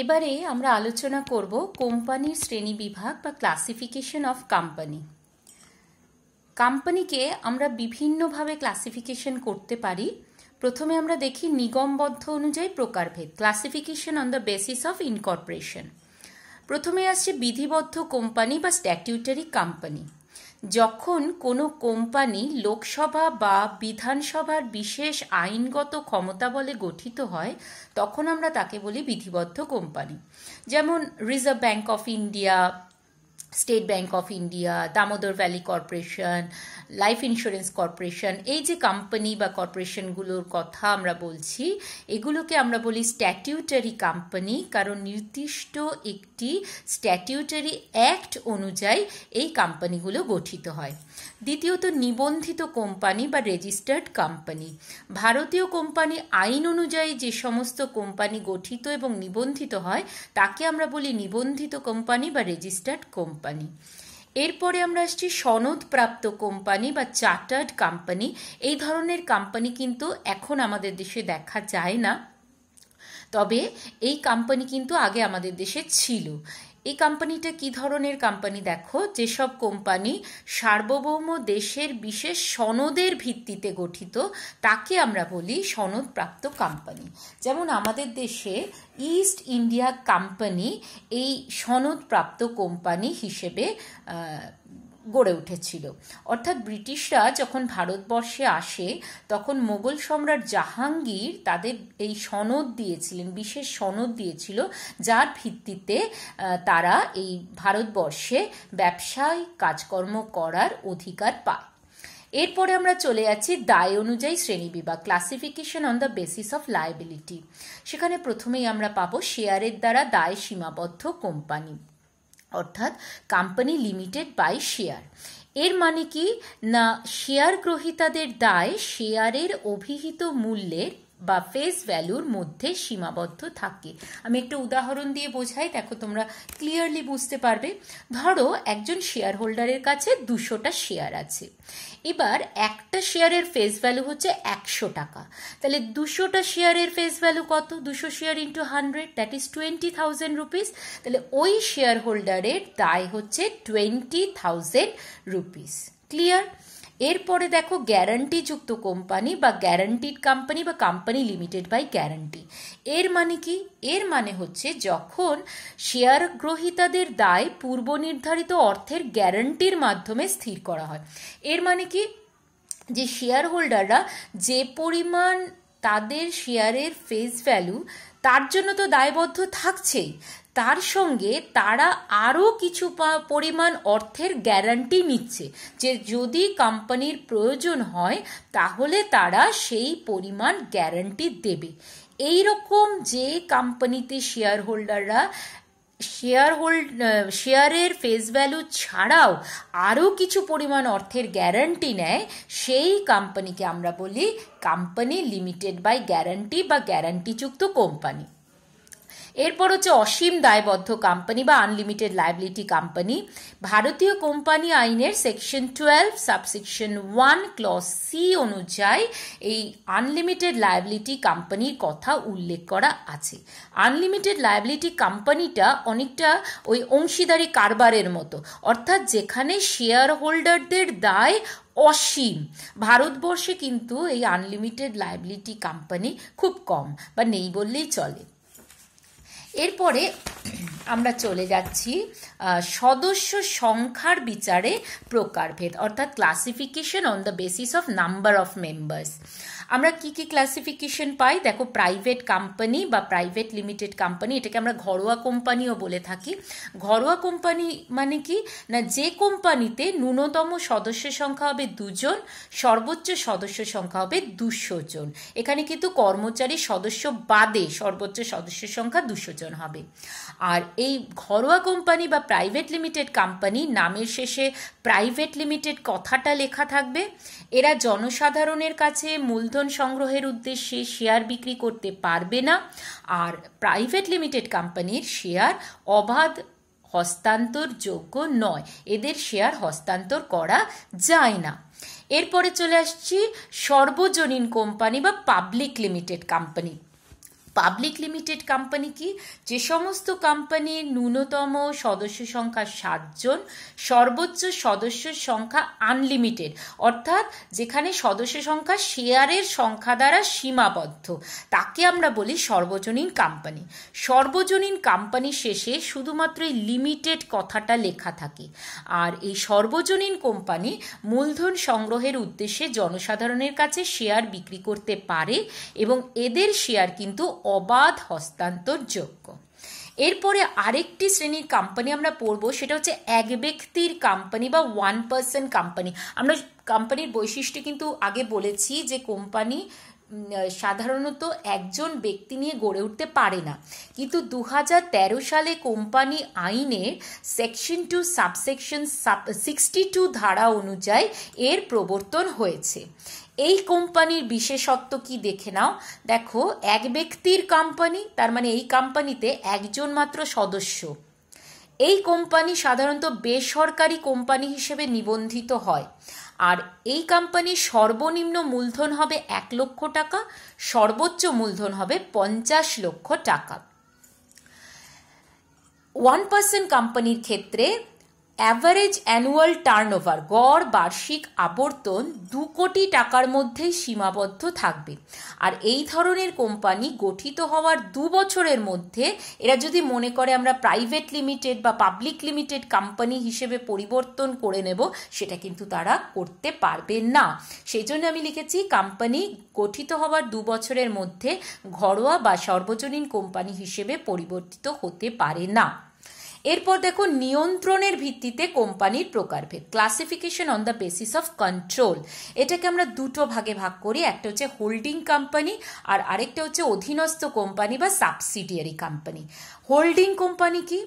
এবারে আমরা আলোচনা করব কোম্পানির শ্রেণীবিভাগ বা ক্লাসিফিকেশন অফ কোম্পানি। কোম্পানিকে আমরা বিভিন্নভাবে ক্লাসিফিকেশন করতে পারি। প্রথমে আমরা দেখি নিগমবদ্ধ অনুযায়ী প্রকারভেদ, classification on the basis of incorporation. প্রথমে আসছে বিধিবদ্ধ কোম্পানি বা স্ট্যাটিউটারি কোম্পানি। যখন কোনো কোম্পানি লোকসভা বা বিধানসভার বিশেষ আইনগত ক্ষমতা বলে গঠিত হয় তখন আমরা তাকে বলি বিধিবদ্ধ কোম্পানি। যেমন reserve bank of India, state bank of India, Damodar valley corporation, life insurance corporation, এই যে কোম্পানি বা কর্পোরেশনগুলোর কথা আমরা বলছি এগুলোকে আমরা বলি স্ট্যাটিউটারি কোম্পানি, কারণ নির্দিষ্ট একটি স্ট্যাটিউটারি অ্যাক্ট অনুযায়ী এই কোম্পানিগুলো গঠিত হয়। দ্বিতীয়ত নিবন্ধিত কোম্পানি বা রেজিস্টার্ড কোম্পানি। ভারতীয় কোম্পানি আইন অনুযায়ী যে সমস্ত কোম্পানি গঠিত এবং নিবন্ধিত হয় তাকে আমরা বলি নিবন্ধিত কোম্পানি বা রেজিস্টার্ড কোম্পানি। এরপরে আমরা আসছি সনদপ্রাপ্ত কোম্পানি বা চার্টার্ড কোম্পানি। এই ধরনের কোম্পানি কিন্তু এখন আমাদের দেশে দেখা যায় না, তবে এই কোম্পানি কিন্তু আগে আমাদের দেশে ছিল। এই কোম্পানিটা কি ধরনের কোম্পানি দেখো, যেসব কোম্পানি সার্বভৌম দেশের বিশেষ সনদের ভিত্তিতে গঠিত তাকে আমরা বলি সনদপ্রাপ্ত কোম্পানি। যেমন আমাদের দেশে ইস্ট ইন্ডিয়া কোম্পানি এই সনদপ্রাপ্ত কোম্পানি হিসেবে গড়ে উঠেছিল। অর্থাৎ ব্রিটিশরা যখন ভারতবর্ষে আসে তখন মোগল সম্রাট জাহাঙ্গীর তাদের এই সনদ দিয়েছিলেন, বিশেষ সনদ দিয়েছিল, যার ভিত্তিতে তারা এই ভারতবর্ষে ব্যবসায় কাজকর্ম করার অধিকার পায়। এরপরে আমরা চলে যাচ্ছি দায় অনুযায়ী শ্রেণীবিভাগ, classification on the basis of liability. সেখানে প্রথমেই আমরা পাবো শেয়ারের দ্বারা দায় সীমাবদ্ধ কোম্পানি, অর্থাৎ কোম্পানি লিমিটেড বাই শেয়ার। এর মানে কি না, শেয়ার গ্রহীতাদের দায় শেয়ারের অভিহিত মূল্যের বা ফেস ভ্যালুর মধ্যে সীমাবদ্ধ থাকে। আমি একটা উদাহরণ দিয়ে বোঝাই, দেখো তোমরা ক্লিয়ারলি বুঝতে পারবে। ধরো একজন শেয়ার হোল্ডারের কাছে 200টা শেয়ার আছে। এবার একটা শেয়ারের ফেস ভ্যালু হচ্ছে 100 টাকা। তাহলে 200টা শেয়ারের ফেস ভ্যালু কত? 200 share into 100, that is 20,000 rupees. তাহলে ওই শেয়ার হোল্ডারের দায় হচ্ছে 20,000 রুপিস। ক্লিয়ার? এরপরে দেখো গ্যারান্টিযুক্ত কোম্পানি বা গ্যারান্টিড কোম্পানি বা কোম্পানি লিমিটেড বাই গ্যারান্টি। এর মানে কি? এর মানে হচ্ছে যখন শেয়ার গ্রহীতাদের দায় পূর্ব নির্ধারিত অর্থের গ্যারান্টির মাধ্যমে স্থির করা হয়। এর মানে কি, যে শেয়ার হোল্ডাররা যে পরিমাণ তাদের শেয়ারের ফেস ভ্যালু তার জন্য তো দায়বদ্ধ থাকছেই, তার সঙ্গে তারা আরও কিছু পরিমাণ অর্থের গ্যারান্টি নিচ্ছে যে যদি কোম্পানির প্রয়োজন হয় তাহলে তারা সেই পরিমাণ গ্যারান্টি দেবে। এই রকম যে কোম্পানিতে শেয়ার হোল্ডাররা শেয়ারের ফেস ভ্যালু ছাড়াও আরও কিছু পরিমাণ অর্থের গ্যারান্টি নেয় সেই কোম্পানিকে আমরা বলি কোম্পানি লিমিটেড বাই গ্যারান্টি বা গ্যারান্টিযুক্ত কোম্পানি। এরপর হচ্ছে অসীম দায়বদ্ধ কোম্পানি বা আনলিমিটেড লায়াবিলিটি কোম্পানি। ভারতীয় কোম্পানি আইনের সেকশন 12 সাবসেকশন 1 ক্লজ সি অনুযায়ী এই আনলিমিটেড লায়াবিলিটি কোম্পানির কথা উল্লেখ করা আছে। আনলিমিটেড লায়াবিলিটি কোম্পানিটা অনেকটা ওই অংশীদারি কারবারের মতো, অর্থাৎ যেখানে শেয়ার হোল্ডারদের দায় অসীম। ভারতবর্ষে কিন্তু এই আনলিমিটেড লায়াবিলিটি কোম্পানি খুব কম বা নেই বললেই চলে। এরপরে আমরা চলে যাচ্ছি সদস্য সংখ্যার বিচারে প্রকারভেদ, অর্থাৎ classification on the basis of number of members. আমরা কি কি ক্লাসিফিকেশন পাই দেখো, প্রাইভেট কোম্পানি বা প্রাইভেট লিমিটেড কোম্পানি, এটাকে আমরা ঘরোয়া কোম্পানিও বলে থাকি। ঘরোয়া কোম্পানি মানে কি না, যে কোম্পানিতে ন্যূনতম সদস্য সংখ্যা হবে 2 জন, সর্বোচ্চ সদস্য সংখ্যা হবে 200 জন। এখানে কিন্তু কর্মচারী সদস্য বাদে সর্বোচ্চ সদস্য সংখ্যা 200 জন হবে। আর এই ঘরোয়া কোম্পানি বা প্রাইভেট লিমিটেড কোম্পানি নামের শেষে প্রাইভেট লিমিটেড কথাটা লেখা থাকবে। এরা জনসাধারণের কাছে মূলধন সংগ্রহের উদ্দেশ্যে শেয়ার বিক্রি করতে পারবে না। আর প্রাইভেট লিমিটেড কোম্পানির শেয়ার অবাধ হস্তান্তরযোগ্য নয়, এদের শেয়ার হস্তান্তর করা যায় না। এরপরে চলে আসছি সর্বজনীন কোম্পানি বা public limited company. Public limited company কি? যে সমস্ত কোম্পানির ন্যূনতম সদস্য সংখ্যা 7 জন, সর্বোচ্চ সদস্য সংখ্যা আনলিমিটেড, অর্থাৎ যেখানে সদস্য সংখ্যা শেয়ারের সংখ্যা দ্বারা সীমাবদ্ধ, তাকে আমরা বলি সর্বজনীন কোম্পানি। সর্বজনীন কোম্পানি শেষে শুধুমাত্র এই লিমিটেড কথাটা লেখা থাকে। আর এই সর্বজনীন কোম্পানি মূলধন সংগ্রহের উদ্দেশ্যে জনসাধারণের কাছে শেয়ার বিক্রি করতে পারে এবং এদের শেয়ার কিন্তু অবাধ হস্তান্তরযোগ্য। এরপরে আরেকটি শ্রেণীর কোম্পানি আমরা পড়ব, সেটা হচ্ছে এক ব্যক্তির কোম্পানি বা 1% কোম্পানি। আমরা কোম্পানির বৈশিষ্ট্য কিন্তু আগে বলেছি যে কোম্পানি সাধারণত একজন ব্যক্তি নিয়ে গড়ে উঠতে পারে না, কিন্তু 2013 সালে কোম্পানি আইনের সেকশন 2 সাবসেকশন 62 ধারা অনুযায়ী এর প্রবর্তন হয়েছে। এই কোম্পানির বিশেষত্ব কি দেখে নাও। দেখো, এক ব্যক্তির কোম্পানি, তার মানে এই কোম্পানিতে একজন মাত্র সদস্য। এই কোম্পানি সাধারণত বেসরকারি কোম্পানি হিসেবে নিবন্ধিত হয়। আর এই কোম্পানির সর্বনিম্ন মূলধন হবে 1 লক্ষ টাকা, সর্বোচ্চ মূলধন হবে 50 লক্ষ টাকা। 1% কোম্পানির ক্ষেত্রে অ্যাভারেজ অ্যানুয়াল টার্নওভার, গড় বার্ষিক আবর্তন 2 কোটি টাকার মধ্যেই সীমাবদ্ধ থাকবে। আর এই ধরনের কোম্পানি গঠিত হওয়ার 2 বছরের মধ্যে এরা যদি মনে করে আমরা প্রাইভেট লিমিটেড বা পাবলিক লিমিটেড কোম্পানি হিসেবে পরিবর্তন করে নেব, সেটা কিন্তু তারা করতে পারবে না। সেই জন্য আমি লিখেছি কোম্পানি গঠিত হওয়ার 2 বছরের মধ্যে ঘরোয়া বা সর্বজনীন কোম্পানি হিসেবে পরিবর্তিত হতে পারে না। এরপর দেখো, নিয়ন্ত্রণের ভিত্তিতে কোম্পানির প্রকারভেদ, classification on the basis of control. এটাকে আমরা 2টো ভাগে ভাগ করি, একটা হচ্ছে হোল্ডিং কোম্পানি আর আরেকটা হচ্ছে অধীনস্থ কোম্পানি বা সাবসিডিয়ারি কোম্পানি। হোল্ডিং কোম্পানি কি?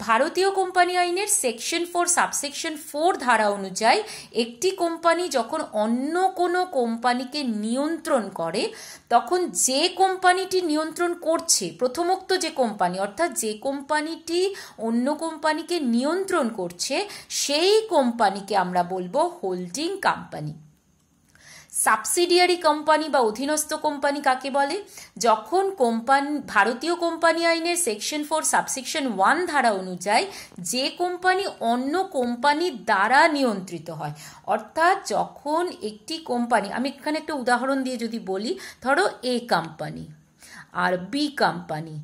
ভারতীয় কোম্পানি আইনের সেকশন 4 সাবসেকশন 4 ধারা অনুযায়ী একটি কোম্পানি যখন অন্য কোনো কোম্পানিকে নিয়ন্ত্রণ করে, তখন যে কোম্পানিটি নিয়ন্ত্রণ করছে, প্রথমোক্ত যে কোম্পানি, অর্থাৎ যে কোম্পানিটি অন্য কোম্পানিকে নিয়ন্ত্রণ করছে, সেই কোম্পানিকে আমরা বলবো হোল্ডিং কোম্পানি। সাবসিডিয়ারি কোম্পানি বা অধীনস্থ কোম্পানি কাকে বলে? যখন ভারতীয় কোম্পানি আইনের সেকশন 4 সাবসেকশন 1 ধারা অনুযায়ী যে কোম্পানি অন্য কোম্পানির দ্বারা নিয়ন্ত্রিত হয়, অর্থাৎ যখন একটি কোম্পানি, আমি এখানে একটা উদাহরণ দিয়ে যদি বলি, ধরো a company R B company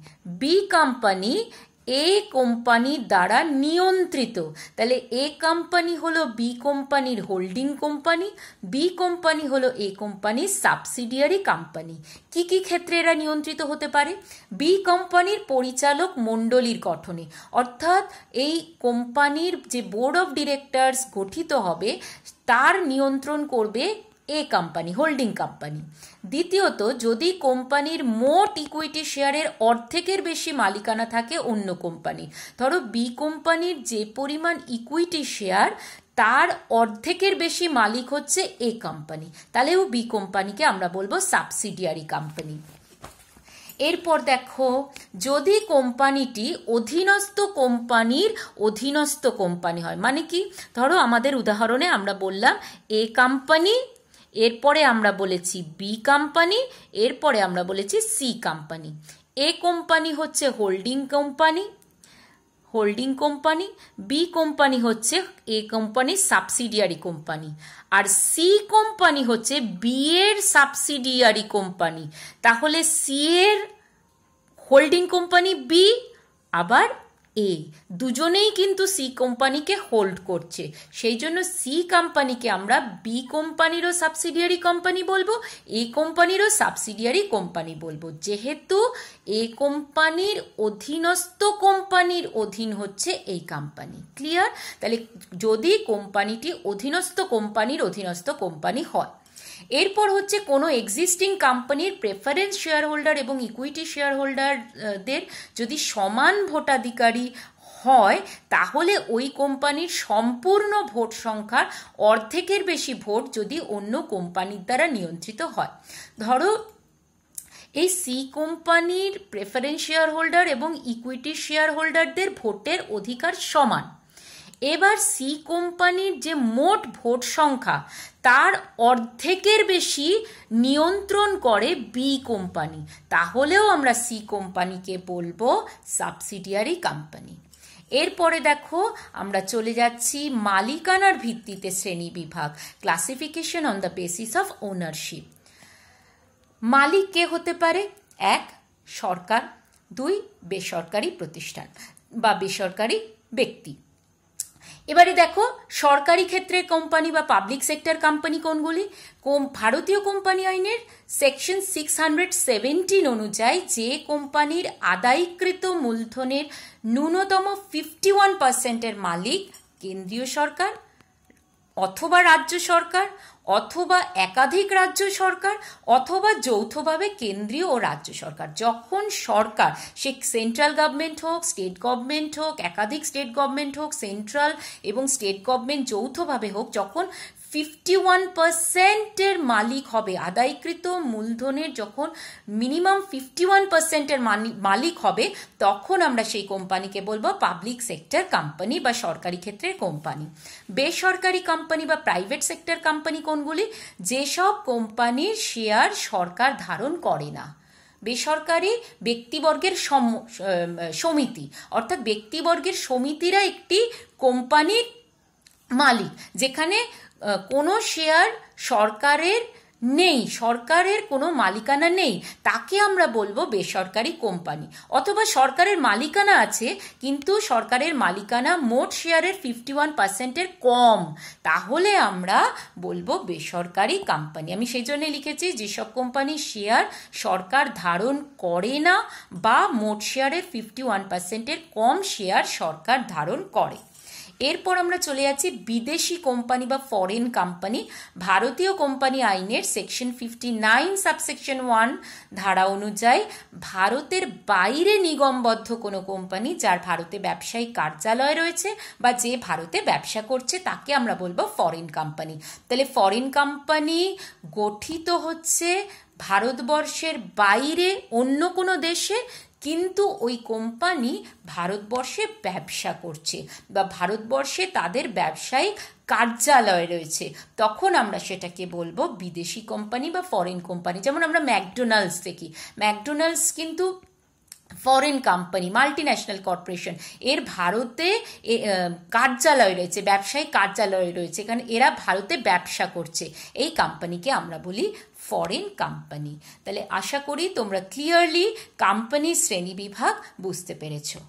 এ কোম্পানির দ্বারা নিয়ন্ত্রিত, তাহলে এ কোম্পানি হলো বি কোম্পানির হোল্ডিং কোম্পানি, বি কোম্পানি হলো এ কোম্পানির সাবসিডিয়ারি কোম্পানি। কি কি ক্ষেত্রে এরা নিয়ন্ত্রিত হতে পারে? বি কোম্পানির পরিচালক মণ্ডলীর গঠনে, অর্থাৎ এই কোম্পানির যে বোর্ড অফ ডিরেক্টরস গঠিত হবে তার নিয়ন্ত্রণ করবে এ কোম্পানি, হোল্ডিং কোম্পানি। দ্বিতীয়ত, যদি কোম্পানির মোট ইকুইটি শেয়ারের অর্ধেকের বেশি মালিকানা থাকে অন্য কোম্পানি, ধরো বি কোম্পানির যে পরিমাণ ইকুইটি শেয়ার তার অর্ধেকের বেশি মালিক হচ্ছে এ কোম্পানি, তাহলেও বি কোম্পানিকে আমরা বলবো সাবসিডিয়ারি কোম্পানি। এরপর দেখো, যদি কোম্পানিটি অধীনস্থ কোম্পানির অধীনস্থ কোম্পানি হয়, মানে কি? ধরো আমাদের উদাহরণে আমরা বললাম এ কোম্পানি, এরপরে আমরা বলেছি বি কোম্পানি, এরপরে আমরা বলেছি সি কোম্পানি। এ কোম্পানি হচ্ছে হোল্ডিং কোম্পানি, বি কোম্পানি হচ্ছে এ কোম্পানির সাবসিডিয়ারি কোম্পানি, আর সি কোম্পানি হচ্ছে বি এর সাবসিডিয়ারি কোম্পানি। তাহলে সি এর হোল্ডিং কোম্পানি বি, আবার এ, দুজনেই কিন্তু সি কোম্পানিকে হোল্ড করছে, সেই জন্য সি কোম্পানিকে আমরা বি কোম্পানিরও সাবসিডিয়ারি কোম্পানি বলবো, এ কোম্পানিরও সাবসিডিয়ারি কোম্পানি বলবো, যেহেতু এ কোম্পানির অধীনস্থ কোম্পানির অধীন হচ্ছে এই কোম্পানি। ক্লিয়ার? তাহলে যদি কোম্পানিটি অধীনস্থ কোম্পানির অধীনস্থ কোম্পানি হয়। এরপর হচ্ছে কোনো এক্সিস্টিং কোম্পানির প্রেফারেন্স শেয়ার হোল্ডার এবং ইকুইটি শেয়ার হোল্ডারদের যদি সমান ভোটাধিকারী হয়, তাহলে ওই কোম্পানির সম্পূর্ণ ভোট সংখ্যার অর্ধেকের বেশি ভোট যদি অন্য কোম্পানির দ্বারা নিয়ন্ত্রিত হয়। ধরো এই সি কোম্পানির প্রেফারেন্স শেয়ার হোল্ডার এবং ইকুইটি শেয়ার হোল্ডারদের ভোটের অধিকার সমান, এবার সি কোম্পানির যে মোট ভোট সংখ্যা তার অর্ধেকের বেশি নিয়ন্ত্রণ করে বি কোম্পানি, তাহলেও আমরা সি কোম্পানিকে বলবো সাবসিডিয়ারি কোম্পানি। এরপরে দেখো আমরা চলে যাচ্ছি মালিকানার ভিত্তিতে শ্রেণী বিভাগ, classification on the basis of ownership. মালিক কে হতে পারে? 1 সরকার, 2 বেসরকারি প্রতিষ্ঠান বা বেসরকারি ব্যক্তি। এবারে দেখো সরকারি ক্ষেত্রে কোম্পানি বা পাবলিক সেক্টর কোম্পানি কোনগুলি? ভারতীয় কোম্পানি আইনের সেকশন 617 অনুযায়ী যে কোম্পানির আদায়কৃত মূলধনের ন্যূনতম 51% মালিক কেন্দ্রীয় সরকার অথবা রাজ্য সরকার অথবা একাধিক রাজ্য সরকার অথবা যৌথভাবে কেন্দ্রীয় ও রাজ্য সরকার। যখন সরকার, সে সেন্ট্রাল গভর্নমেন্ট হোক, স্টেট গভর্নমেন্ট হোক, একাধিক স্টেট গভর্নমেন্ট হোক, সেন্ট্রাল এবং স্টেট গভর্নমেন্ট যৌথভাবে হোক, যখন 51%-এর মালিক হবে, আদায়কৃত মূলধনের যখন মিনিমাম 51%-এর মালিক হবে, তখন আমরা সেই কোম্পানিকে বলবো পাবলিক সেক্টর কোম্পানি বা সরকারি ক্ষেত্রের কোম্পানি। বেসরকারি কোম্পানি বা প্রাইভেট সেক্টর কোম্পানি কোনগুলি? যেসব কোম্পানির শেয়ার সরকার ধারণ করে না। বেসরকারি ব্যক্তিবর্গের সমিতি, অর্থাৎ ব্যক্তিবর্গের সমিতিরা একটি কোম্পানির মালিক, যেখানে কোনো শেয়ার সরকারের নেই, সরকারের কোনো মালিকানা নেই, তাকে আমরা বলবো বেসরকারি কোম্পানি। অথবা সরকারের মালিকানা আছে কিন্তু সরকারের মালিকানা মোট শেয়ারের 51%-এর কম, তাহলে আমরা বলবো বেসরকারি কোম্পানি। আমি সেই জন্য লিখেছি যেসব কোম্পানির শেয়ার সরকার ধারণ করে না বা মোট শেয়ারের 51%-এর কম শেয়ার সরকার ধারণ করে। এরপর আমরা চলে যাচ্ছি বিদেশি কোম্পানি বা ফরেন কোম্পানি। ভারতীয় কোম্পানি আইনের সেকশন 59 সাবসেকশন 1 ধারা অনুযায়ী ভারতের বাইরে নিগমবদ্ধ কোনো কোম্পানি যার ভারতে ব্যবসায়িক কার্যালয় রয়েছে বা যে ভারতে ব্যবসা করছে তাকে আমরা বলবো ফরেন কোম্পানি। তাহলে ফরেন কোম্পানি গঠিত হচ্ছে ভারতবর্ষের বাইরে অন্য কোনো দেশে, কিন্তু ওই কোম্পানি ভারতবর্ষে ব্যবসা করছে বা ভারতবর্ষে তাদের ব্যবসায়িক কার্যালয় রয়েছে, তখন আমরা সেটাকে বলবো বিদেশি কোম্পানি বা ফরেন কোম্পানি। যেমন আমরা ম্যাকডোনাল্ডস দেখি, ম্যাকডোনাল্ডস কিন্তু ফরেন কোম্পানি, মাল্টিন্যাশনাল কর্পোরেশন, এর ভারতে কার্যালয় রয়েছে, ব্যবসায়িক কার্যালয় রয়েছে, এখানে এরা ভারতে ব্যবসা করছে, এই কোম্পানিকে আমরা বলি ফরেন কোম্পানি। তাহলে আশা করি তোমরা ক্লিয়ারলি কোম্পানির শ্রেণীবিভাগ বুঝতে পেরেছো।